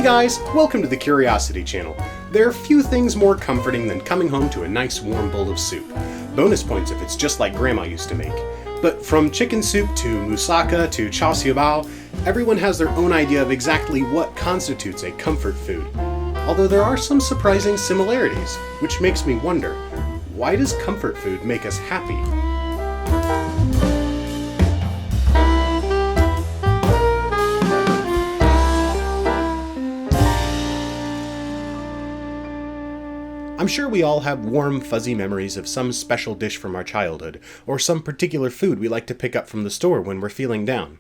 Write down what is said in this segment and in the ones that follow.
Hey guys, welcome to the Curiosity Channel. There are few things more comforting than coming home to a nice warm bowl of soup. Bonus points if it's just like Grandma used to make. But from chicken soup to moussaka to char siu bao, everyone has their own idea of exactly what constitutes a comfort food. Although there are some surprising similarities, which makes me wonder, why does comfort food make us happy? I'm sure we all have warm, fuzzy memories of some special dish from our childhood, or some particular food we like to pick up from the store when we're feeling down.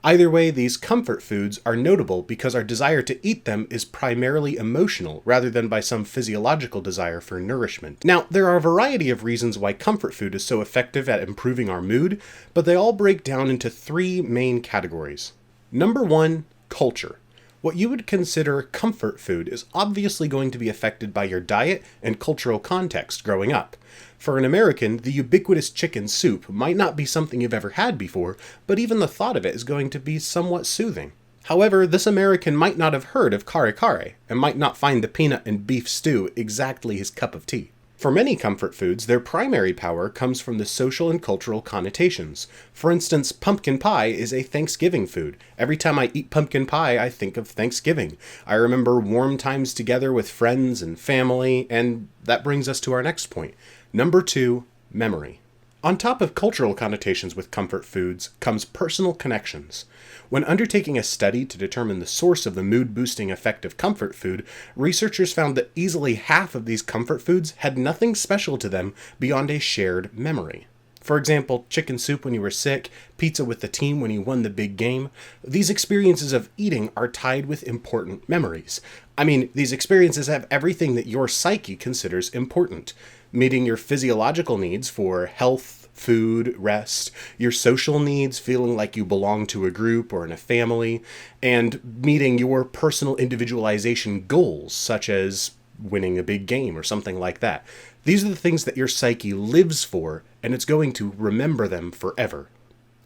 Either way, these comfort foods are notable because our desire to eat them is primarily emotional rather than by some physiological desire for nourishment. Now, there are a variety of reasons why comfort food is so effective at improving our mood, but they all break down into three main categories. Number one, culture. What you would consider comfort food is obviously going to be affected by your diet and cultural context growing up. For an American, the ubiquitous chicken soup might not be something you've ever had before, but even the thought of it is going to be somewhat soothing. However, this American might not have heard of kare kare, and might not find the peanut and beef stew exactly his cup of tea. For many comfort foods, their primary power comes from the social and cultural connotations. For instance, pumpkin pie is a Thanksgiving food. Every time I eat pumpkin pie, I think of Thanksgiving. I remember warm times together with friends and family, and that brings us to our next point. Number two, memory. On top of cultural connotations with comfort foods comes personal connections. When undertaking a study to determine the source of the mood-boosting effect of comfort food, researchers found that easily half of these comfort foods had nothing special to them beyond a shared memory. For example, chicken soup when you were sick, pizza with the team when you won the big game. These experiences of eating are tied with important memories. These experiences have everything that your psyche considers important. Meeting your physiological needs for health, food, rest, your social needs, feeling like you belong to a group or in a family, and meeting your personal individualization goals, such as winning a big game or something like that. These are the things that your psyche lives for, and it's going to remember them forever.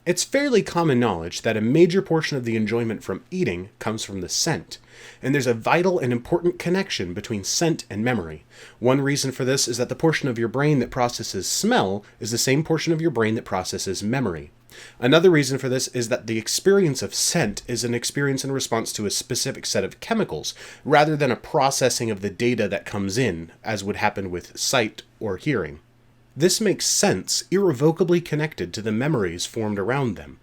It's fairly common knowledge that a major portion of the enjoyment from eating comes from the scent, and there's a vital and important connection between scent and memory. One reason for this is that the portion of your brain that processes smell is the same portion of your brain that processes memory. Another reason for this is that the experience of scent is an experience in response to a specific set of chemicals, rather than a processing of the data that comes in, as would happen with sight or hearing. This makes sense irrevocably connected to the memories formed around them.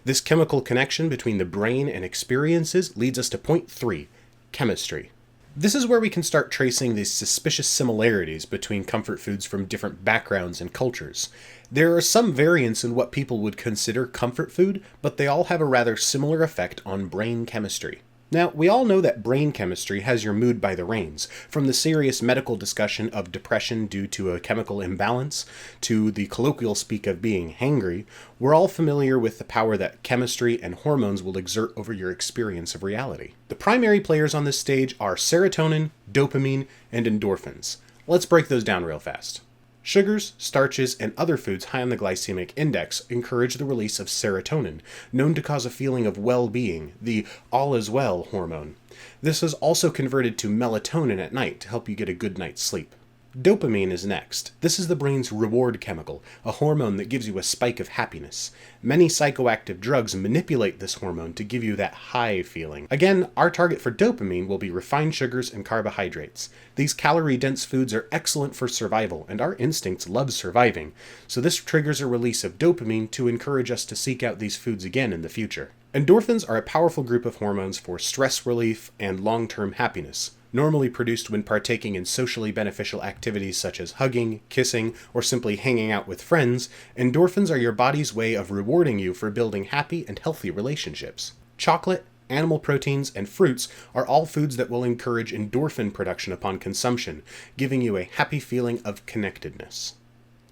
This chemical connection between the brain and experiences leads us to point 3, chemistry. This is where we can start tracing these suspicious similarities between comfort foods from different backgrounds and cultures. There are some variants in what people would consider comfort food, but they all have a rather similar effect on brain chemistry. Now, we all know that brain chemistry has your mood by the reins, from the serious medical discussion of depression due to a chemical imbalance, to the colloquial speak of being hangry. We're all familiar with the power that chemistry and hormones will exert over your experience of reality. The primary players on this stage are serotonin, dopamine, and endorphins. Let's break those down real fast. Sugars, starches, and other foods high on the glycemic index encourage the release of serotonin, known to cause a feeling of well-being, the all is well hormone. This is also converted to melatonin at night to help you get a good night's sleep. Dopamine is next. This is the brain's reward chemical, a hormone that gives you a spike of happiness. Many psychoactive drugs manipulate this hormone to give you that high feeling. Again, our target for dopamine will be refined sugars and carbohydrates. These calorie-dense foods are excellent for survival, and our instincts love surviving, so this triggers a release of dopamine to encourage us to seek out these foods again in the future. Endorphins are a powerful group of hormones for stress relief and long-term happiness. Normally produced when partaking in socially beneficial activities such as hugging, kissing, or simply hanging out with friends, endorphins are your body's way of rewarding you for building happy and healthy relationships. Chocolate, animal proteins, and fruits are all foods that will encourage endorphin production upon consumption, giving you a happy feeling of connectedness.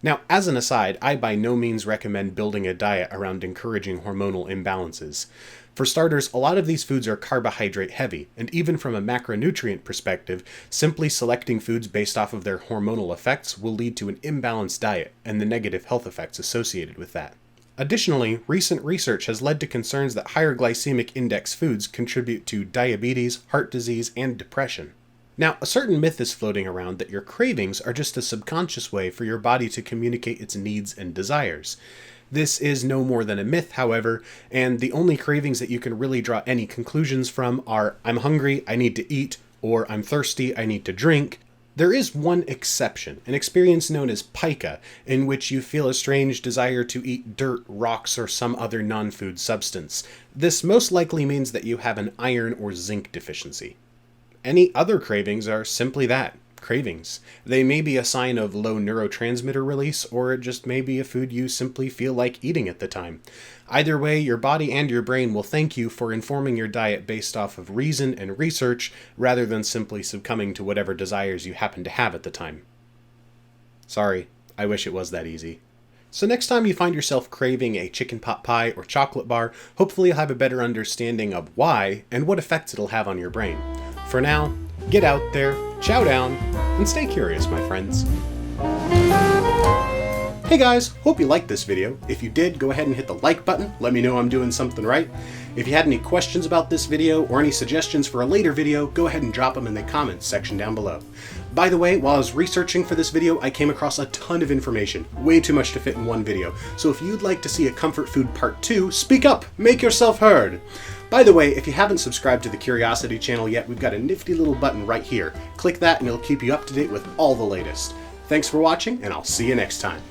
Now, as an aside, I by no means recommend building a diet around encouraging hormonal imbalances. For starters, a lot of these foods are carbohydrate heavy, and even from a macronutrient perspective, simply selecting foods based off of their hormonal effects will lead to an imbalanced diet and the negative health effects associated with that. Additionally, recent research has led to concerns that higher glycemic index foods contribute to diabetes, heart disease, and depression. Now, a certain myth is floating around that your cravings are just a subconscious way for your body to communicate its needs and desires. This is no more than a myth, however, and the only cravings that you can really draw any conclusions from are I'm hungry, I need to eat, or I'm thirsty, I need to drink. There is one exception, an experience known as pica, in which you feel a strange desire to eat dirt, rocks, or some other non-food substance. This most likely means that you have an iron or zinc deficiency. Any other cravings are simply that, cravings. They may be a sign of low neurotransmitter release, or it just may be a food you simply feel like eating at the time. Either way, your body and your brain will thank you for informing your diet based off of reason and research, rather than simply succumbing to whatever desires you happen to have at the time. Sorry, I wish it was that easy. So next time you find yourself craving a chicken pot pie or chocolate bar, hopefully you'll have a better understanding of why and what effects it'll have on your brain. For now, get out there, chow down, and stay curious, my friends. Hey guys, hope you liked this video. If you did, go ahead and hit the like button, let me know I'm doing something right. If you had any questions about this video or any suggestions for a later video, go ahead and drop them in the comments section down below. By the way, while I was researching for this video, I came across a ton of information, way too much to fit in one video. So if you'd like to see a comfort food part 2, speak up, make yourself heard. By the way, if you haven't subscribed to the Curiosity channel yet, we've got a nifty little button right here. Click that and it'll keep you up to date with all the latest. Thanks for watching, and I'll see you next time.